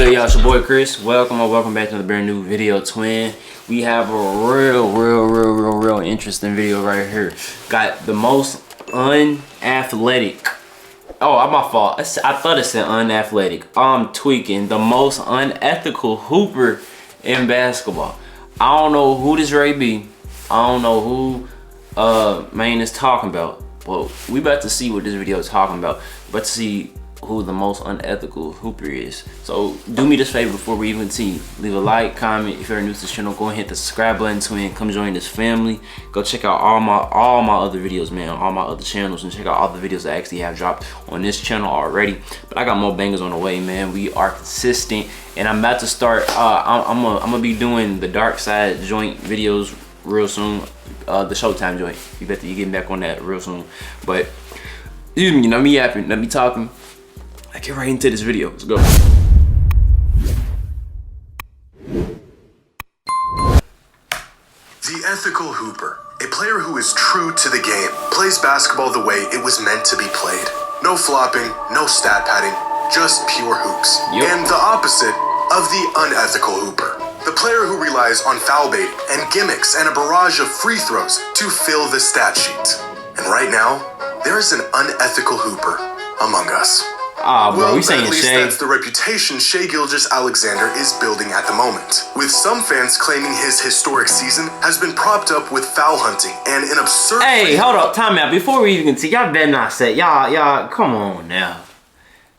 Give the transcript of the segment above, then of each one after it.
good, y'all? It's your boy Chris. Welcome back to the brand new video, twin. We have a real interesting video right here. Got the most unathletic. Oh, my fault. I thought it said unathletic. I'm tweaking. The most unethical hooper in basketball. I don't know who this Ray be. I don't know who man is talking about. Well, we about to see what this video is talking about. About to see who the most unethical hooper is. So do me this favor before we even see. Leave a like, comment. If you're new to this channel, go and hit the subscribe button, twin. Come join this family. Go check out all my other videos, man, all my other channels, and check out all the videos I actually have dropped on this channel already. But I got more bangers on the way, man. We are consistent, and I'm about to start. I'm gonna be doing the dark side joint videos real soon. The Showtime joint. You bet that you're getting back on that real soon. But excuse me, let me yapping, let me talking. Let's get right into this video. Let's go. The ethical hooper, a player who is true to the game, plays basketball the way it was meant to be played. No flopping, no stat padding, just pure hoops. Yep. And the opposite of the unethical hooper, the player who relies on foul bait and gimmicks and a barrage of free throws to fill the stat sheet. And right now, there is an unethical hooper among us. Ah, bro, well, we saying at least Shai. that's the reputation Shai Gilgeous-Alexander is building at the moment, with some fans claiming his historic season has been propped up with foul hunting and an absurd... Hey, hold up, time out. Before we even see, y'all better not say, y'all, come on now.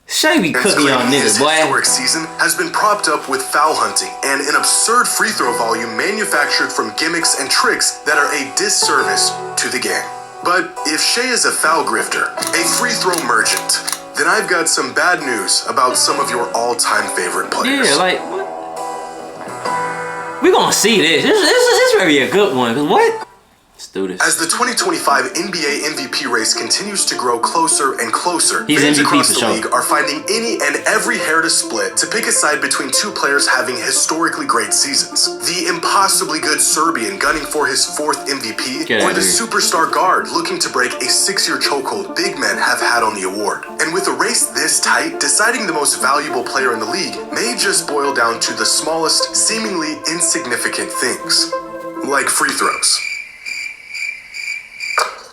Shai be cooking y'all niggas, boy. His historic season has been propped up with foul hunting and an absurd free throw volume manufactured from gimmicks and tricks that are a disservice to the game. But if Shai is a foul grifter, a free throw merchant, then I've got some bad news about some of your all-time favorite players. Yeah, like, what? We gonna see this. This may be a good one. Cause what? Let's do this. As the 2025 NBA MVP race continues to grow closer and closer, He's fans MVP across for the sure. league are finding any and every hair to split to pick a side between two players having historically great seasons. The impossibly good Serbian gunning for his fourth MVP, or the superstar guard looking to break a 6-year chokehold big men have had on the award. And with a race this tight, deciding the most valuable player in the league may just boil down to the smallest, seemingly insignificant things, like free throws.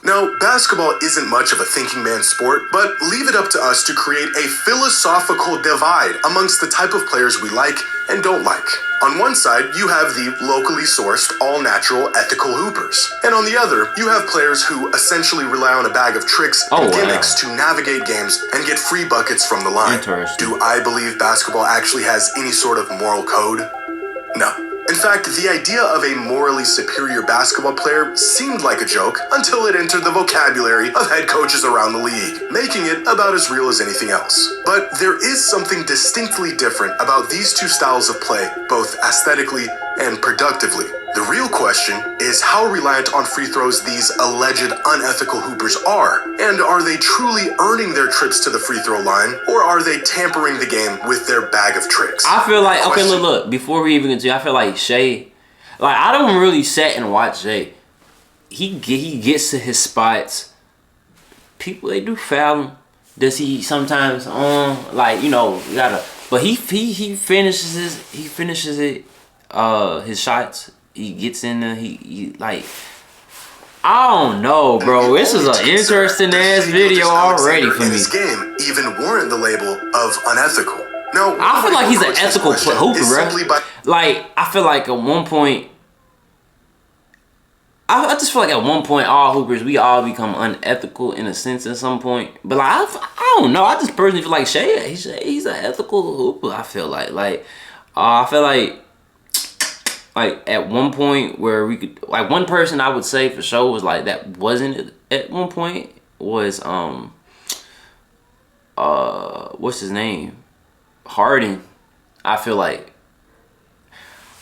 Now, basketball isn't much of a thinking man's sport, but leave it up to us to create a philosophical divide amongst the type of players we like and don't like. On one side, you have the locally sourced, all-natural, ethical hoopers. And on the other, you have players who essentially rely on a bag of tricks and gimmicks to navigate games and get free buckets from the line. Do I believe basketball actually has any sort of moral code? No. In fact, the idea of a morally superior basketball player seemed like a joke until it entered the vocabulary of head coaches around the league, making it about as real as anything else. But there is something distinctly different about these two styles of play, both aesthetically and productively. The real question is how reliant on free throws these alleged unethical hoopers are, and are they truly earning their trips to the free throw line, or are they tampering the game with their bag of tricks? I feel like, okay, look, before we even continue, I feel like Shai, like, I don't really sit and watch Shai. He gets to his spots. People, they do foul him. Does he sometimes, like, you know, you gotta, but he finishes it, his shots. He gets in there, he like, I don't know, bro. This is an interesting ass video already for me. This game even warrant the label of unethical. No, I feel like he's an ethical hooper, bro. Like, I feel like at one point, I just feel like at one point, all hoopers, we all become unethical in a sense at some point. But like, I don't know. I just personally feel like Shai, he's an ethical hooper. I feel like, I feel like at one point where we could, like, one person I would say for sure was like that wasn't at one point was what's his name, Harden. I feel like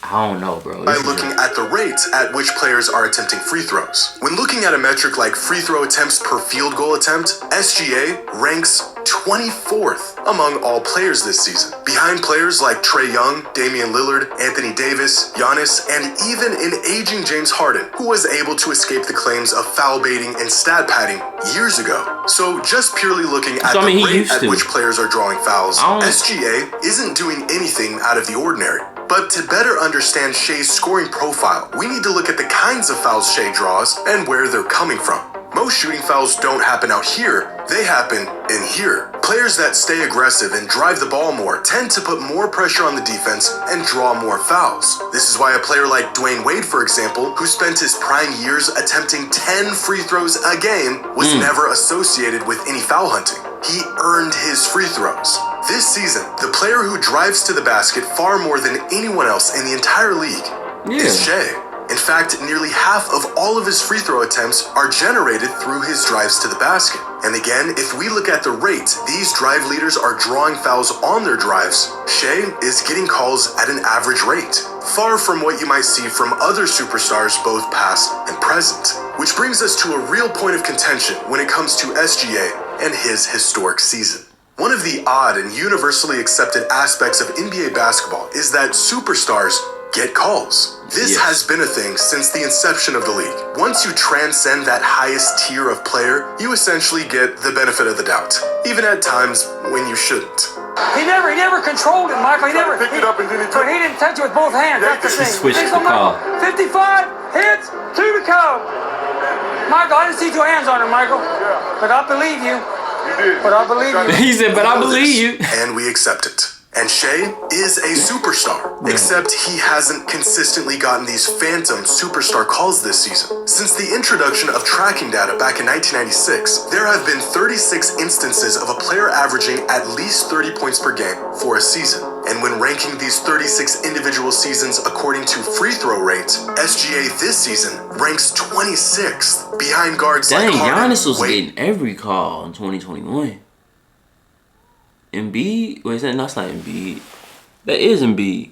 I don't know, bro. By looking at the rate at which players are attempting free throws. When looking at a metric like free throw attempts per field goal attempt, SGA ranks 24th among all players this season, behind players like Trae Young, Damian Lillard, Anthony Davis, Giannis, and even an aging James Harden, who was able to escape the claims of foul baiting and stat padding years ago. So just purely looking at the rate at which players are drawing fouls, SGA isn't doing anything out of the ordinary. But to better understand Shea's scoring profile, we need to look at the kinds of fouls Shea draws and where they're coming from. Most shooting fouls don't happen out here, they happen in here. Players that stay aggressive and drive the ball more tend to put more pressure on the defense and draw more fouls. This is why a player like Dwayne Wade, for example, who spent his prime years attempting 10 free throws a game, was never associated with any foul hunting. He earned his free throws. This season, the player who drives to the basket far more than anyone else in the entire league is Shea. In fact, nearly half of all of his free throw attempts are generated through his drives to the basket. And again, if we look at the rate these drive leaders are drawing fouls on their drives, Shea is getting calls at an average rate, far from what you might see from other superstars both past and present. Which brings us to a real point of contention when it comes to SGA and his historic season. One of the odd and universally accepted aspects of NBA basketball is that superstars get calls. This has been a thing since the inception of the league. Once you transcend that highest tier of player, you essentially get the benefit of the doubt, even at times when you shouldn't. He never controlled it, Michael. He didn't touch it with both hands. That's the thing. Switched the call. 55 hits, 2 to come. Michael, I didn't see your hands on him, Michael. But I believe you. But I believe you. He said, but I believe you. And we accept it. And Shea is a superstar, except he hasn't consistently gotten these phantom superstar calls this season. Since the introduction of tracking data back in 1996, there have been 36 instances of a player averaging at least 30 points per game for a season. And when ranking these 36 individual seasons according to free throw rate, SGA this season ranks 26th, behind guards like Harden. Giannis was getting every call in 2021. Embiid? Wait, that's not Embiid. That is Embiid.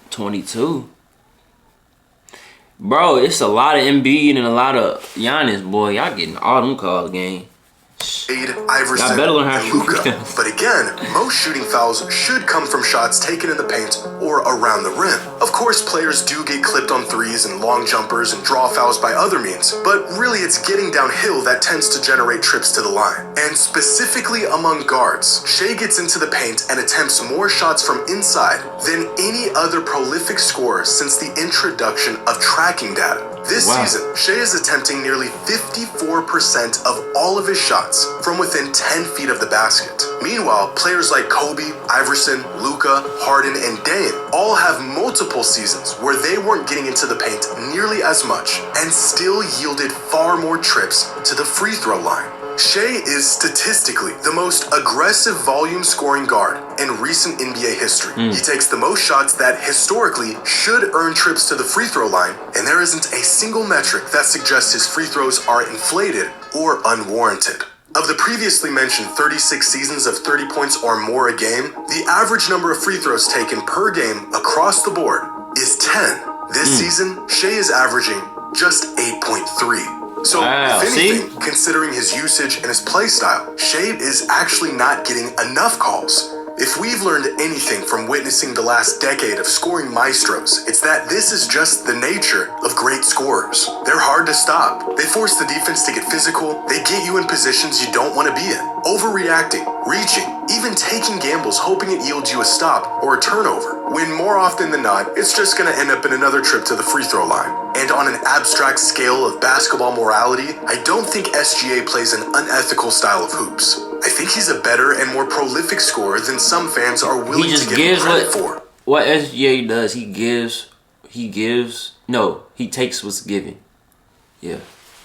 22. Bro, it's a lot of Embiid and a lot of Giannis, boy. Y'all getting all them calls, gang. Iverson, and Luka. But again, most shooting fouls should come from shots taken in the paint or around the rim. Of course, players do get clipped on threes and long jumpers and draw fouls by other means, but really it's getting downhill that tends to generate trips to the line. And specifically among guards, Shea gets into the paint and attempts more shots from inside than any other prolific scorer since the introduction of tracking data. This season, Shea is attempting nearly 54% of all of his shots from within 10 feet of the basket. Meanwhile, players like Kobe, Iverson, Luka, Harden, and Dame all have multiple seasons where they weren't getting into the paint nearly as much and still yielded far more trips to the free throw line. Shea is statistically the most aggressive volume scoring guard in recent NBA history. He takes the most shots that historically should earn trips to the free throw line, and there isn't a single metric that suggests his free throws are inflated or unwarranted. Of the previously mentioned 36 seasons of 30 points or more a game, the average number of free throws taken per game across the board is 10. This season, Shea is averaging just 8.3. So, if anything, considering his usage and his play style, Shea is actually not getting enough calls. If we've learned anything from witnessing the last decade of scoring maestros, it's that this is just the nature of great scorers. They're hard to stop. They force the defense to get physical. They get you in positions you don't want to be in. Overreacting, reaching, even taking gambles hoping it yields you a stop or a turnover, when more often than not, it's just going to end up in another trip to the free throw line. And on an abstract scale of basketball morality, I don't think SGA plays an unethical style of hoops. I think he's a better and more prolific scorer than some fans are willing to give him credit for. What SGA does, he takes what's given. Yeah,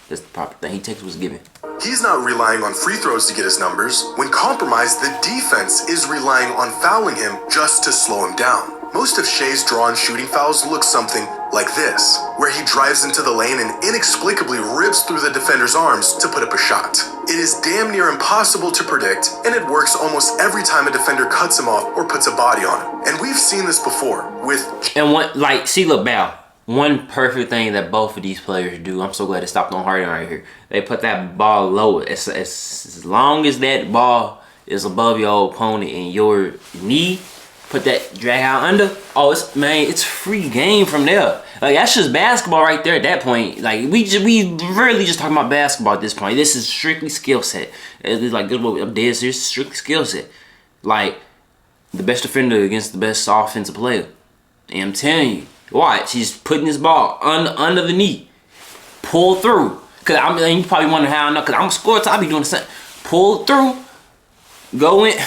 that's the proper thing. He takes what's given. He's not relying on free throws to get his numbers. When compromised, the defense is relying on fouling him just to slow him down. Most of Shea's drawn shooting fouls look something like this, where he drives into the lane and inexplicably rips through the defender's arms to put up a shot. It is damn near impossible to predict, and it works almost every time a defender cuts him off or puts a body on him. And we've seen this before with... And see, look, Bow. One perfect thing that both of these players do, I'm so glad it stopped on Harden right here. They put that ball low. As long as that ball is above your opponent and your knee, put that drag out under. Oh, it's free game from there. Like, that's just basketball right there at that point. Like, we really just talking about basketball at this point. This is strictly skill set. It's like, I'm dead serious, strictly skill set. Like, the best defender against the best offensive player. And I'm telling you, watch, he's putting his ball under the knee. Pull through. Cause you probably wonder how I know, cause I'm a scorer, so I be doing the same. Pull through. Go in.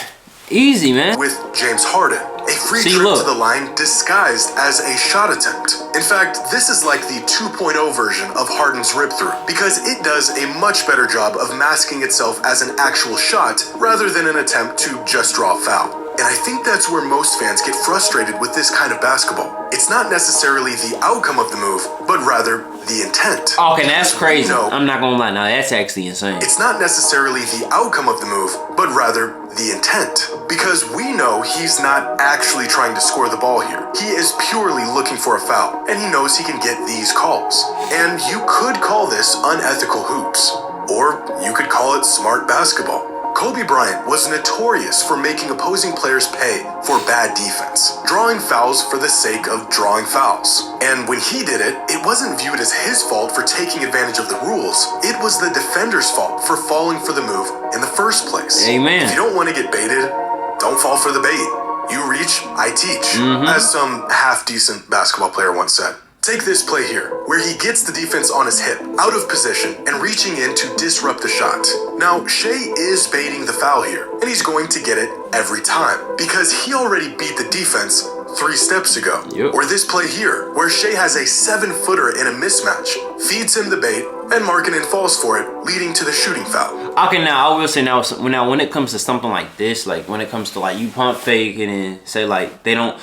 Easy, man. With James Harden, a free trip to the line disguised as a shot attempt. In fact, this is like the 2.0 version of Harden's rip-through, because it does a much better job of masking itself as an actual shot rather than an attempt to just draw a foul. And I think that's where most fans get frustrated with this kind of basketball. It's not necessarily the outcome of the move, but rather the intent. Okay, that's crazy. I'm not gonna lie, now that's actually insane. It's not necessarily the outcome of the move, but rather the intent. Because we know he's not actually trying to score the ball here. He is purely looking for a foul, and he knows he can get these calls. And you could call this unethical hoops, or you could call it smart basketball. Kobe Bryant was notorious for making opposing players pay for bad defense, drawing fouls for the sake of drawing fouls. And when he did it, it wasn't viewed as his fault for taking advantage of the rules. It was the defender's fault for falling for the move in the first place. Amen. If you don't want to get baited, don't fall for the bait. You reach, I teach, as some half-decent basketball player once said. Take this play here, where he gets the defense on his hip, out of position, and reaching in to disrupt the shot. Now, Shea is baiting the foul here, and he's going to get it every time, because he already beat the defense 3 steps ago. Yep. Or this play here, where Shea has a 7-footer in a mismatch, feeds him the bait, and Markkanen falls for it, leading to the shooting foul. Okay, now I will say now when it comes to something like this, like when it comes to like you pump fake and then say like they don't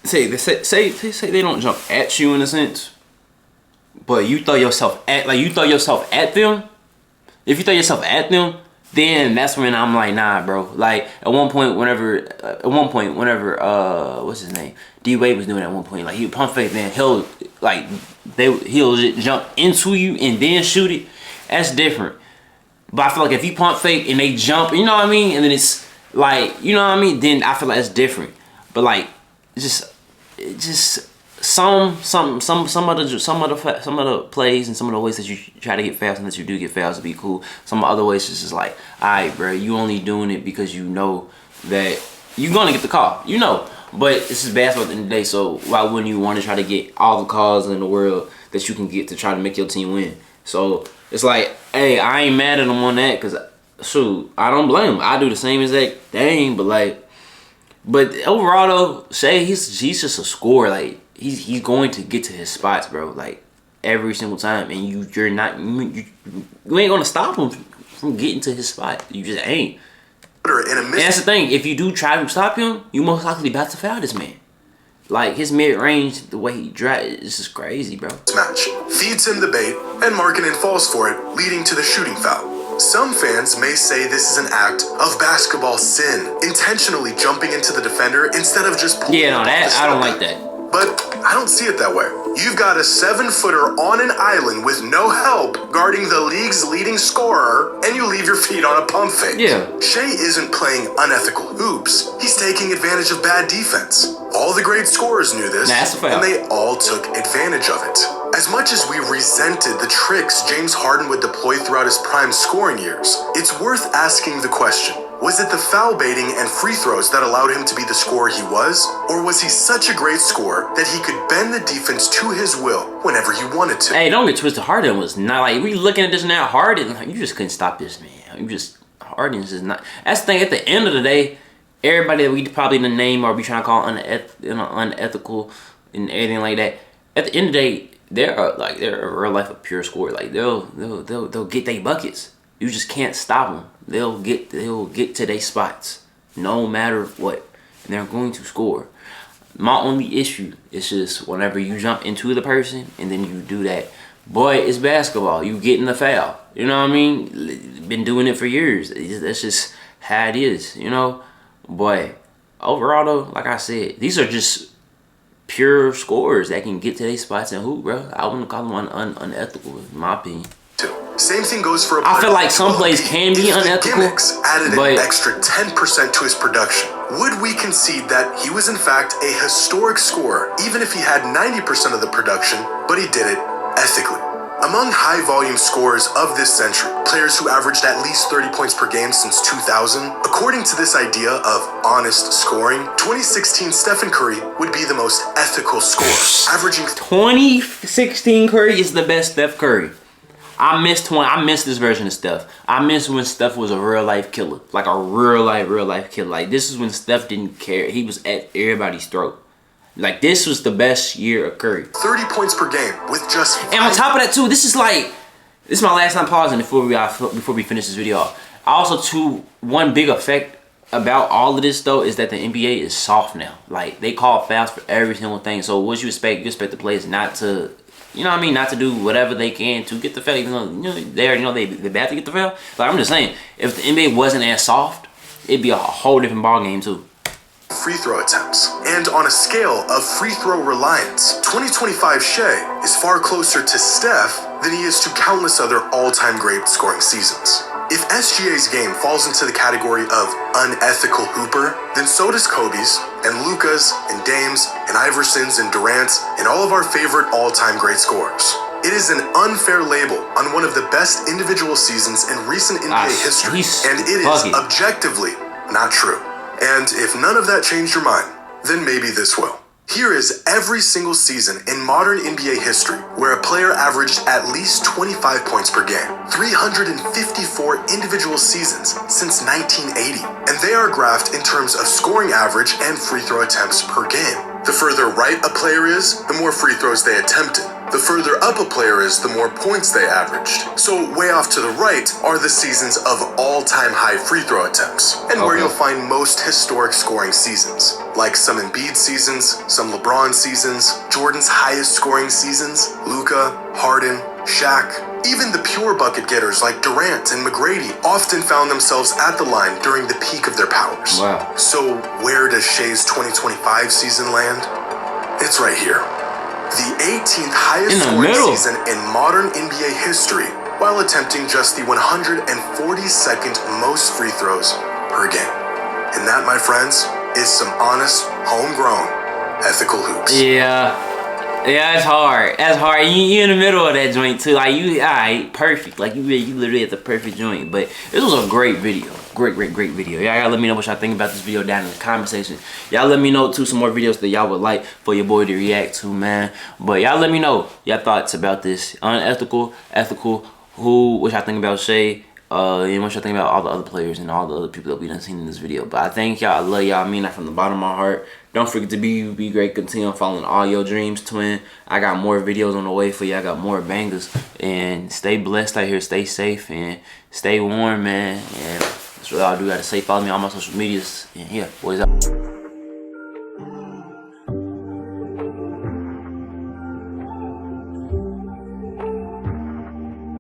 say they don't jump at you in a sense, but you throw yourself at them. If you throw yourself at them, then that's when I'm like, nah, bro. Like at one point, whenever what's his name? D Wade was doing it at one point. Like he pump fake, then he'll just jump into you and then shoot it. That's different. But I feel like if you pump fake and they jump, you know what I mean, and then it's like, you know what I mean, then I feel like it's different. But like just some of the plays and some of the ways that you try to get fouls and that you do get fouls to be cool. Some other ways it's just like, alright, bro, you only doing it because you know that you're gonna get the call, you know. But this is basketball at the end of the day, so why wouldn't you want to try to get all the calls in the world that you can get to try to make your team win? So it's like, hey, I ain't mad at him on that, because shoot, I don't blame him. I do the same exact thing, but overall though, Shea, he's just a scorer. Like he's going to get to his spots, bro. Like every single time, and you ain't gonna stop him from getting to his spot. You just ain't. And that's the thing. If you do try to stop him, you most likely about to foul this man. Like his mid-range, the way he drives, it's just crazy, bro. Match feeds him the bait, and Markkanen falls for it, leading to the shooting foul. Some fans may say this is an act of basketball sin, intentionally jumping into the defender instead of just pulling I don't like that. But I don't see it that way. You've got a 7-footer on an island with no help guarding the league's leading scorer, and you leave your feet on a pump fake. Yeah. Shea isn't playing unethical hoops. He's taking advantage of bad defense. All the great scorers knew this, and they all took advantage of it. As much as we resented the tricks James Harden would deploy throughout his prime scoring years, it's worth asking the question. Was it the foul baiting and free throws that allowed him to be the scorer he was? Or was he such a great scorer that he could bend the defense to his will whenever he wanted to? Hey, don't get twisted. Harden was not like, we looking at this now. Harden, you just couldn't stop this man. Harden's just not. That's the thing. At the end of the day, everybody that we probably the name or be trying to call unethical and anything like that. At the end of the day, they're a real life a pure scorer. Like they'll get their buckets. You just can't stop them. They'll get to their spots no matter what, and they're going to score. My only issue is just whenever you jump into the person and then you do that. Boy, it's basketball. You getting the foul. You know what I mean? Been doing it for years. That's just how it is, you know? Boy, overall though, like I said, these are just pure scorers that can get to their spots and hoop, bro. I wouldn't call them unethical, in my opinion. Same thing goes for I feel like some plays can be unethical, gimmicks added but an extra 10% to his production. Would we concede that he was in fact a historic scorer, even if he had 90% of the production, but he did it ethically? Among high-volume scorers of this century, players who averaged at least 30 points per game since 2000, according to this idea of honest scoring, 2016 Stephen Curry would be the most ethical scorer, averaging 2016 Curry is the best Steph Curry. I miss this version of Steph. I miss when Steph was a real life killer. Like a real life killer. Like this is when Steph didn't care. He was at everybody's throat. Like this was the best year of Curry. 30 points per game with just And on top of that too, this is my last time pausing before we finish this video off. Also one big effect about all of this though is that the NBA is soft now. Like they call fouls for every single thing. So what you expect? You expect the players not to, you know what I mean, not to do whatever they can to get the foul, even though they bad to get the foul. Like I'm just saying, if the NBA wasn't as soft, it'd be a whole different ball game too. Free throw attempts. And on a scale of free throw reliance, 2025 Shea is far closer to Steph than he is to countless other all-time great scoring seasons. If SGA's game falls into the category of unethical hooper, then so does Kobe's, and Luka's, and Dame's, and Iverson's, and Durant's, and all of our favorite all-time great scorers. It is an unfair label on one of the best individual seasons in recent NBA history, and it is objectively not true. And if none of that changed your mind, then maybe this will. Here is every single season in modern NBA history where a player averaged at least 25 points per game. 354 individual seasons since 1980. And they are graphed in terms of scoring average and free throw attempts per game. The further right a player is, the more free throws they attempted. The further up a player is, the more points they averaged. So way off to the right are the seasons of all-time high free throw attempts, and where you'll find most historic scoring seasons, like some Embiid seasons, some LeBron seasons, Jordan's highest scoring seasons, Luka, Harden, Shaq. Even the pure bucket getters like Durant and McGrady often found themselves at the line during the peak of their powers. Wow. So where does Shea's 2025 season land? It's right here. The 18th highest scoring season in modern NBA history, while attempting just the 142nd most free throws per game. And that, my friends, is some honest, homegrown, ethical hoops. Yeah, it's hard. That's hard. You in the middle of that joint too. Like alright, perfect. Like you literally at the perfect joint. But this was a great video. Great video. Y'all gotta let me know what y'all think about this video down in the comment section. Y'all let me know too some more videos that y'all would like for your boy to react to, man. But y'all let me know y'all thoughts about this. Unethical, ethical, what y'all think about Shea, and what y'all think about all the other players and all the other people that we done seen in this video. But I thank y'all. I love y'all. I mean that from the bottom of my heart. Don't forget to be great. Continue on following all your dreams, twin. I got more videos on the way for you. I got more bangers. And stay blessed out here. Stay safe and stay warm, man. And that's what I'll do. Gotta say, follow me on all my social medias. And yeah, boys out.